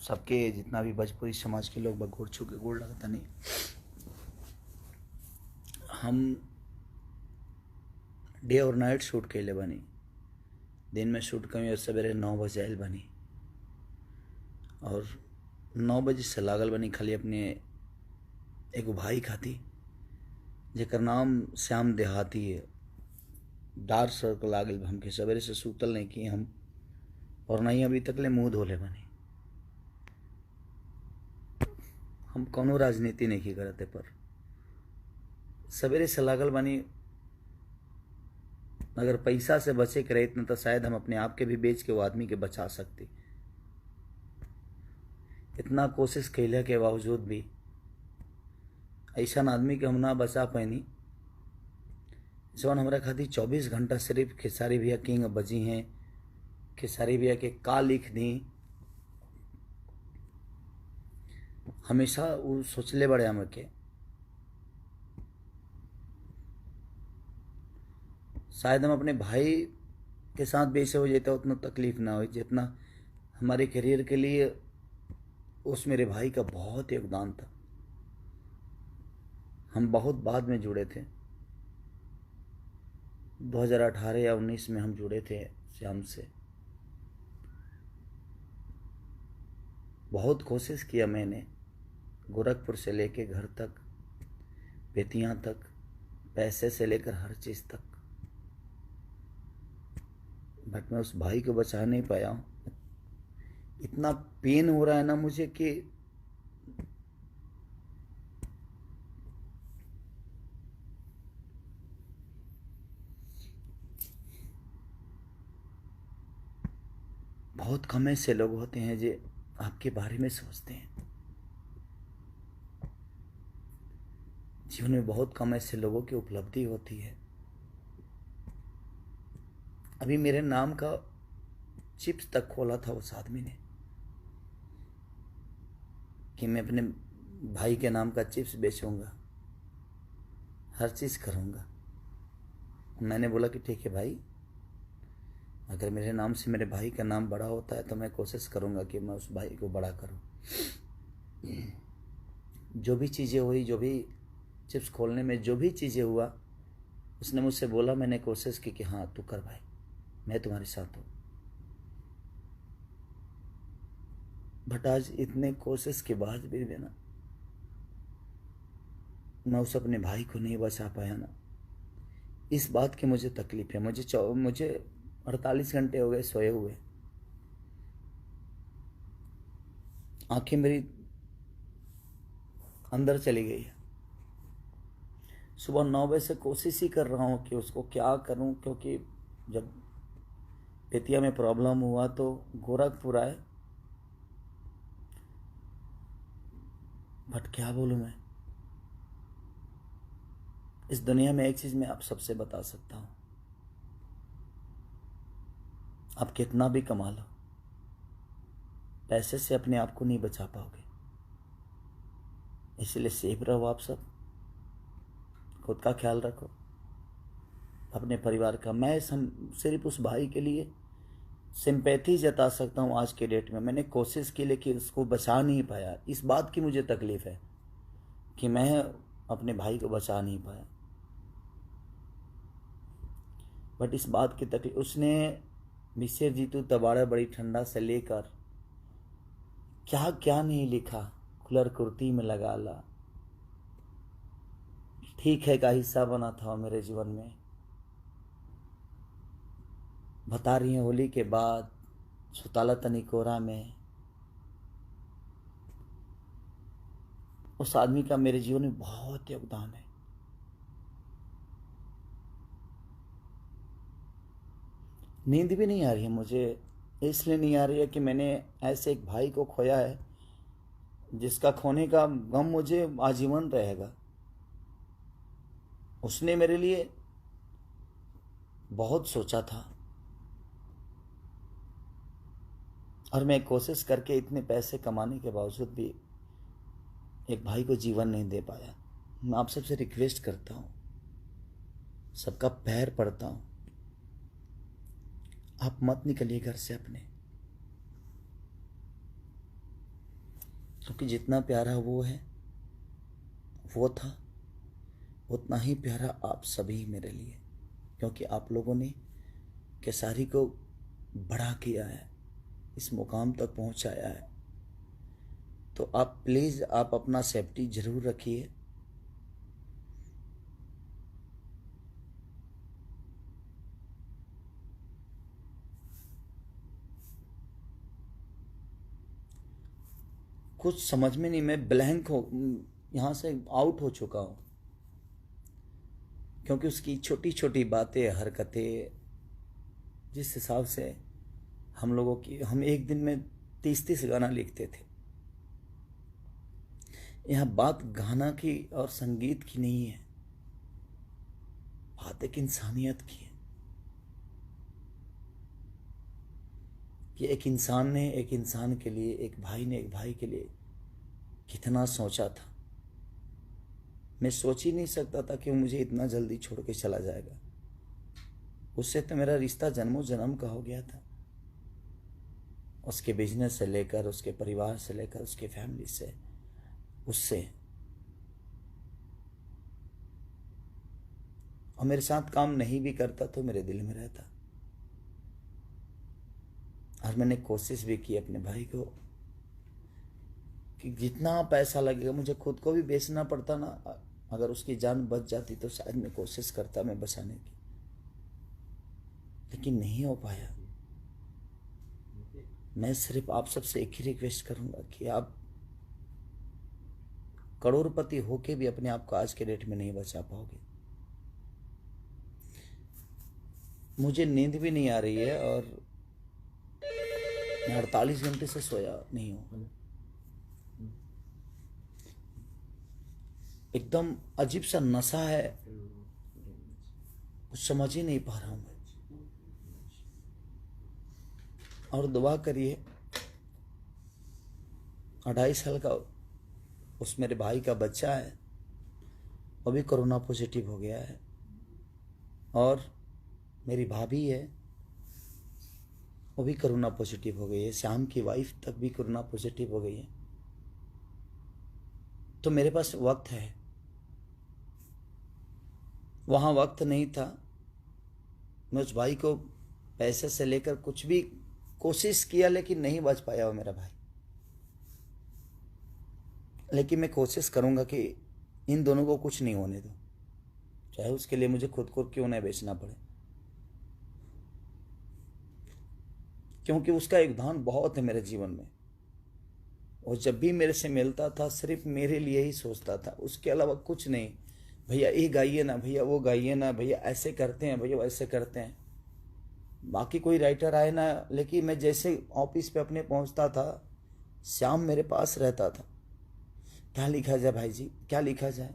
सबके जितना भी भोजपुरी समाज के लोग गोड़ छू के गोड़ लगता नहीं। हम डे और नाइट शूट कैले बनी। दिन में शूट कमी और सवेरे 9 बजे आयल बनी और 9 बजे से लागल बनी खाली अपने एगो भाई खाती जेकर नाम श्याम देहाती है। डार्क सर्कल आ गई हमके, सवेरे से सूतल नहीं किए हम और नहीं अभी तक ले मुँह धोले बनी। हम कोनो राजनीति नहीं की करते पर सवेरे से लागल बनी। अगर पैसा से बचे के रहे तो शायद हम अपने आप के भी बेच के वो आदमी के बचा सकते। इतना कोशिश कैले के बावजूद भी ऐसा आदमी के हम ना बचा पैनी जौन हमारा खातिर 24 घंटा सिर्फ खेसारी भैया किंग बजी हैं। खेसारी भैया के का लिख दी हमेशा वो सोचले बड़े हम के शायद हम अपने भाई के साथ बेसे हो जाता उतना तकलीफ ना हो जितना हमारे करियर के लिए उस मेरे भाई का बहुत योगदान था। हम बहुत बाद में जुड़े थे, 2018 या 19 में हम जुड़े थे श्याम से। बहुत कोशिश किया मैंने गोरखपुर से लेके घर तक, बेतियां तक, पैसे से लेकर हर चीज़ तक, बट मैं उस भाई को बचा नहीं पाया हूँ। इतना पेन हो रहा है ना मुझे कि बहुत कम ऐसे लोग होते हैं जो आपके बारे में सोचते हैं। जीवन में बहुत कम ऐसे लोगों की उपलब्धि होती है। अभी मेरे नाम का चिप्स तक खोला था उस आदमी ने कि मैं अपने भाई के नाम का चिप्स बेचूंगा, हर चीज़ करूंगा। मैंने बोला कि ठीक है भाई, अगर मेरे नाम से मेरे भाई का नाम बड़ा होता है तो मैं कोशिश करूंगा कि मैं उस भाई को बड़ा करूं। जो भी चीज़ें हुई, जो भी चिप्स खोलने में जो भी चीज़ें हुआ, उसने मुझसे बोला, मैंने कोशिश की कि हाँ तू कर भाई, मैं तुम्हारे साथ हूँ। बट आज इतने कोशिश के बाद भी ना मैं उस अपने भाई को नहीं बचा पाया ना, इस बात की मुझे तकलीफ है। मुझे 48 घंटे हो गए सोए हुए, आंखें मेरी अंदर चली गई है। सुबह 9 बजे से कोशिश ही कर रहा हूँ कि उसको क्या करूँ, क्योंकि जब बेतिया में प्रॉब्लम हुआ तो गोरखपुर आए। बट क्या बोलूँ मैं, इस दुनिया में एक चीज़ मैं आप सबसे बता सकता हूँ, आप कितना भी कमा लो, पैसे से अपने आप को नहीं बचा पाओगे। इसलिए सेफ रहो, आप सब खुद का ख्याल रखो, अपने परिवार का। मैं सिर्फ उस भाई के लिए सिंपैथी जता सकता हूँ आज के डेट में। मैंने कोशिश की लेकिन उसको बचा नहीं पाया। इस बात की मुझे तकलीफ है कि मैं अपने भाई को बचा नहीं पाया। बट इस बात की तकलीफ, उसने मिसेर जीतू तबाड़ा बड़ी ठंडा से लेकर क्या क्या नहीं लिखा, खुलर कुर्ती में लगा ला, ठीक है का हिस्सा बना था मेरे जीवन में। बता रही हैं होली के बाद, सुताला तनी कोरा में, उस आदमी का मेरे जीवन में बहुत योगदान है। नींद भी नहीं आ रही है मुझे, इसलिए नहीं आ रही है कि मैंने ऐसे एक भाई को खोया है जिसका खोने का गम मुझे आजीवन रहेगा। उसने मेरे लिए बहुत सोचा था और मैं कोशिश करके इतने पैसे कमाने के बावजूद भी एक भाई को जीवन नहीं दे पाया। मैं आप सबसे रिक्वेस्ट करता हूँ, सबका पैर पड़ता हूँ, आप मत निकलिए घर से अपने। क्योंकि जितना प्यारा वो है, वो था, उतना ही प्यारा आप सभी मेरे लिए, क्योंकि आप लोगों ने केसारी को बड़ा किया है, इस मुकाम तक पहुंचाया है। तो आप प्लीज़ आप अपना सेफ्टी जरूर रखिए। कुछ समझ में नहीं, मैं ब्लैंक हो, यहाँ से आउट हो चुका हूँ, क्योंकि उसकी छोटी छोटी बातें, हरकतें, जिस हिसाब से हम लोगों की, हम एक दिन में 30-30 गाना लिखते थे। यहाँ बात गाना की और संगीत की नहीं है, बात एक इंसानियत की है कि एक इंसान ने एक इंसान के लिए, एक भाई ने एक भाई के लिए कितना सोचा था। मैं सोच ही नहीं सकता था कि वो मुझे इतना जल्दी छोड़ के चला जाएगा। उससे तो मेरा रिश्ता जन्मों जन्म का हो गया था, उसके बिजनेस से लेकर, उसके परिवार से लेकर, उसके फैमिली से, उससे। और मेरे साथ काम नहीं भी करता तो मेरे दिल में रहता। और मैंने कोशिश भी की अपने भाई को कि जितना पैसा लगेगा, मुझे खुद को भी बेचना पड़ता ना, अगर उसकी जान बच जाती तो शायद मैं कोशिश करता मैं बचाने की, लेकिन नहीं हो पाया। मैं सिर्फ आप सबसे एक ही रिक्वेस्ट करूंगा कि आप करोड़पति होके भी अपने आप को आज के डेट में नहीं बचा पाओगे। मुझे नींद भी नहीं आ रही है और मैं 48 घंटे से सोया नहीं हूं। एकदम अजीब सा नशा है, कुछ समझ ही नहीं पा रहा हूं मैं। और दुआ करिए, 2.5 साल का उस मेरे भाई का बच्चा है, वो भी कोरोना पॉजिटिव हो गया है। और मेरी भाभी है, वो भी कोरोना पॉजिटिव हो गई है। श्याम की वाइफ तक भी कोरोना पॉजिटिव हो गई है। तो मेरे पास वक्त है, वहाँ वक्त नहीं था। मैं उस भाई को पैसे से लेकर कुछ भी कोशिश किया, लेकिन नहीं बच पाया वो मेरा भाई। लेकिन मैं कोशिश करूंगा कि इन दोनों को कुछ नहीं होने दो, चाहे उसके लिए मुझे खुद को क्यों न बेचना पड़े, क्योंकि उसका योगदान बहुत है मेरे जीवन में। और जब भी मेरे से मिलता था सिर्फ मेरे लिए ही सोचता था, उसके अलावा कुछ नहीं। भैया ये गाइए ना, भैया वो गाइए ना, भैया ऐसे करते हैं, भैया वैसे करते हैं। बाकी कोई राइटर आए ना, लेकिन मैं जैसे ऑफिस पे अपने पहुंचता था, श्याम मेरे पास रहता था। क्या लिखा जाए भाई जी, क्या लिखा जाए?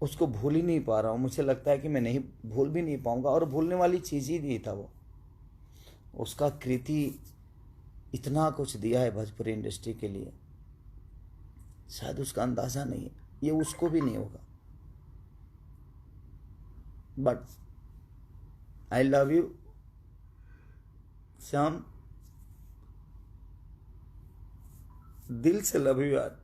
उसको भूल ही नहीं पा रहा हूँ। मुझे लगता है कि मैं नहीं भूल भी नहीं पाऊंगा, और भूलने वाली चीज़ ही नहीं था वो। उसका कृति इतना कुछ दिया है भोजपुरी इंडस्ट्री के लिए, शायद उसका अंदाज़ा नहीं है, ये उसको भी नहीं होगा। But I love you Shyam, दिल से लव यू यार।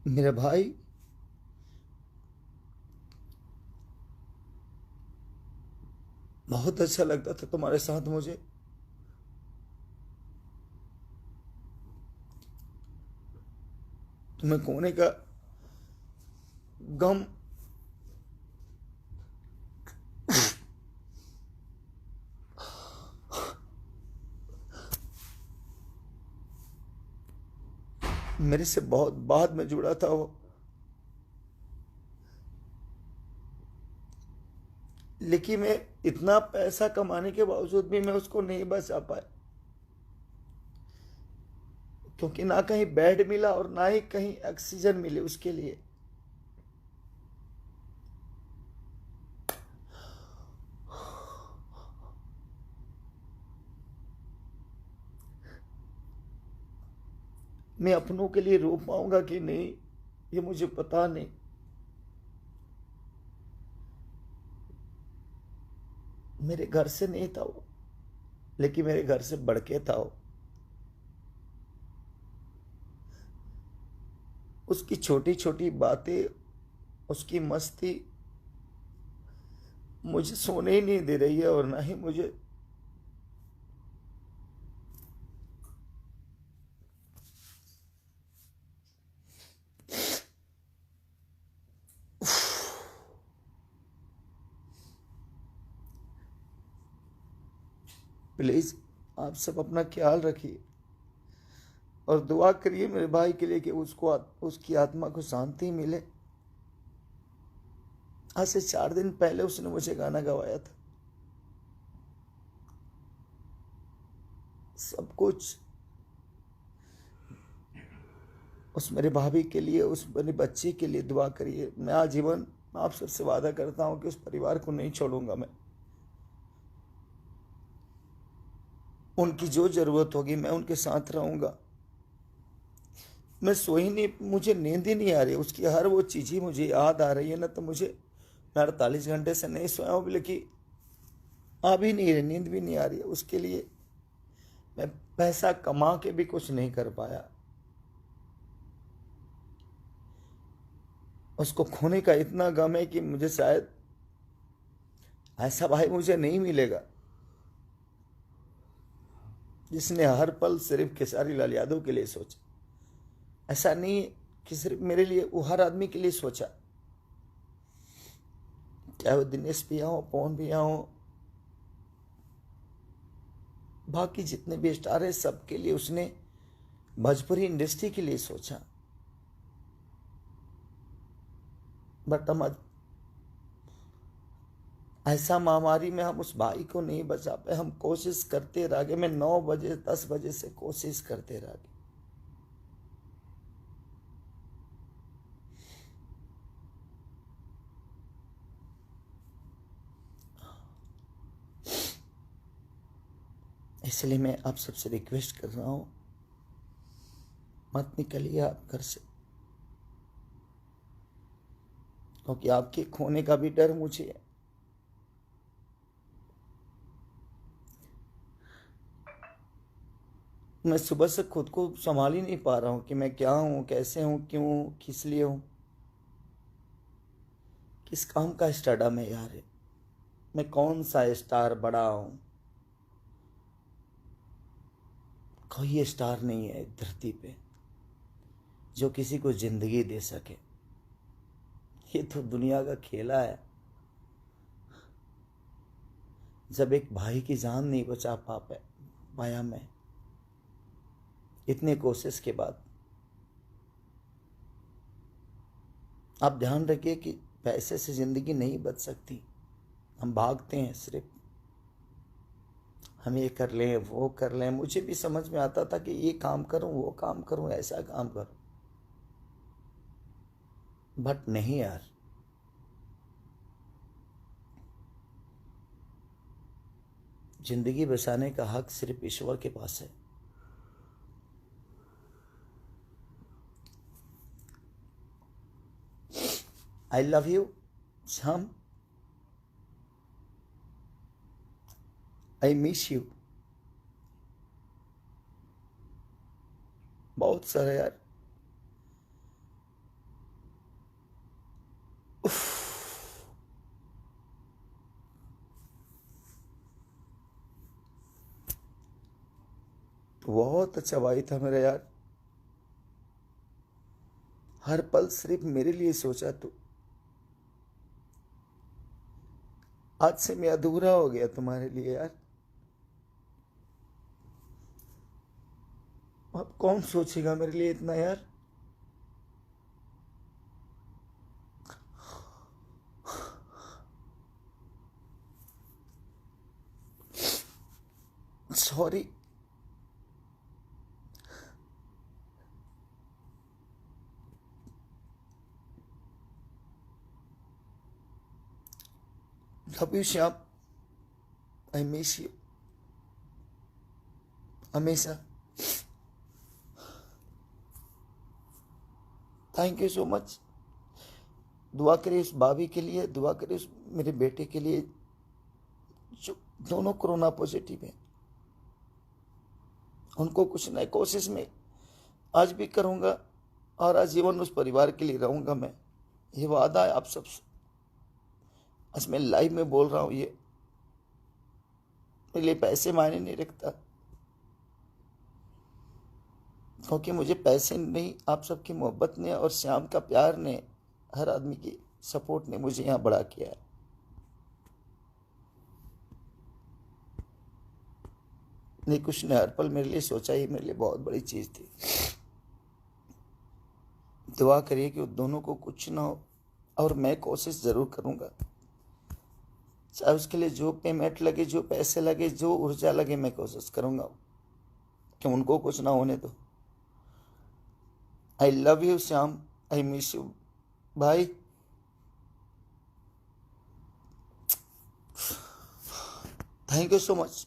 मेरे भाई, बहुत अच्छा लगता था तुम्हारे साथ मुझे। तुम्हें खोने का गम मेरे से बहुत बाद में जुड़ा था वो, लेकिन मैं इतना पैसा कमाने के बावजूद भी मैं उसको नहीं बचा पाया, क्योंकि ना कहीं बेड मिला और ना ही कहीं ऑक्सीजन मिले उसके लिए। मैं अपनों के लिए रो पाऊंगा कि नहीं, ये मुझे पता नहीं। मेरे घर से नहीं था वो, लेकिन मेरे घर से बढ़ के था वो। उसकी छोटी छोटी बातें, उसकी मस्ती मुझे सोने ही नहीं दे रही है, और ना ही मुझे प्लीज आप सब अपना ख्याल रखिए और दुआ करिए मेरे भाई के लिए कि उसको उसकी आत्मा को शांति मिले। आज से 4 दिन पहले उसने मुझे गाना गवाया था। सब कुछ उस मेरे भाभी के लिए, उस मेरे बच्चे के लिए दुआ करिए। मैं आजीवन आप सबसे वादा करता हूं कि उस परिवार को नहीं छोड़ूंगा। मैं उनकी जो जरूरत होगी मैं उनके साथ रहूंगा। मैं सोई नहीं, मुझे नींद ही नहीं आ रही। उसकी हर वो चीज़ ही मुझे याद आ रही है ना, तो मुझे, मैं 48 घंटे से नहीं सोया हूँ, लेकिन आ भी नहीं रही, नींद भी नहीं आ रही है। उसके लिए मैं पैसा कमा के भी कुछ नहीं कर पाया। उसको खोने का इतना गम है कि मुझे शायद ऐसा भाई मुझे नहीं मिलेगा जिसने हर पल सिर्फ खेसारी लाल यादव के लिए सोचा। ऐसा नहीं कि सिर्फ मेरे लिए, वो हर आदमी के लिए सोचा। चाहे वो दिनेश भैया हो, पवन भैया हो, बाकी जितने भी स्टार है, सबके लिए उसने भोजपुरी इंडस्ट्री के लिए सोचा। बट हम ऐसा महामारी में हम उस भाई को नहीं बचा पाए। हम कोशिश करते रह गए। मैं 9 बजे 10 बजे से कोशिश करते रह गए। इसलिए मैं आप सबसे रिक्वेस्ट कर रहा हूं, मत निकलिए आप घर से, क्योंकि आपके खोने का भी डर मुझे है। मैं सुबह से खुद को संभाल ही नहीं पा रहा हूं कि मैं क्या हूं, कैसे हूं, क्यों, किस लिए हूं, किस काम का स्टारडम है यार है। मैं कौन सा स्टार बड़ा हूं। कोई स्टार नहीं है धरती पे जो किसी को जिंदगी दे सके। ये तो दुनिया का खेला है। जब एक भाई की जान नहीं बचा पाया मैं, इतने कोशिश के बाद। आप ध्यान रखिए कि पैसे से जिंदगी नहीं बच सकती। हम भागते हैं सिर्फ, हम ये कर लें, वो कर लें। मुझे भी समझ में आता था कि ये काम करूं, वो काम करूं, ऐसा काम करूं, बट नहीं यार। जिंदगी बचाने का हक सिर्फ ईश्वर के पास है। आई love you Shyam, I miss you बहुत सारा यार। बहुत अच्छा भाई था मेरा यार। हर पल सिर्फ मेरे लिए सोचा तू। आज से मैं अधूरा हो गया तुम्हारे लिए यार। अब कौन सोचेगा मेरे लिए इतना यार। Sorry. Love you Shyam, I miss you हमेशा। Thank you so much. दुआ करिए उस भाभी के लिए, दुआ करिए उस मेरे बेटे के लिए जो दोनों कोरोना पॉजिटिव हैं। उनको कुछ नई कोशिश में आज भी करूँगा और आजीवन उस परिवार के लिए रहूँगा। मैं ये वादा है आप सबसे, आज मैं लाइव में बोल रहा हूँ। ये मेरे लिए पैसे मायने नहीं रखता, क्योंकि मुझे पैसे नहीं, आप सबकी मोहब्बत ने और श्याम का प्यार ने, हर आदमी की सपोर्ट ने मुझे यहाँ बड़ा किया है। नहीं, कुछ ने हर पल मेरे लिए सोचा, ही मेरे लिए बहुत बड़ी चीज़ थी। दुआ करिए कि दोनों को कुछ ना हो, और मैं कोशिश ज़रूर करूँगा, चाहे उसके लिए जो पेमेंट लगे, जो पैसे लगे, जो ऊर्जा लगे, मैं कोशिश करूँगा कि उनको कुछ ना होने दो। I love you Shyam, I miss you भाई। Thank you so much.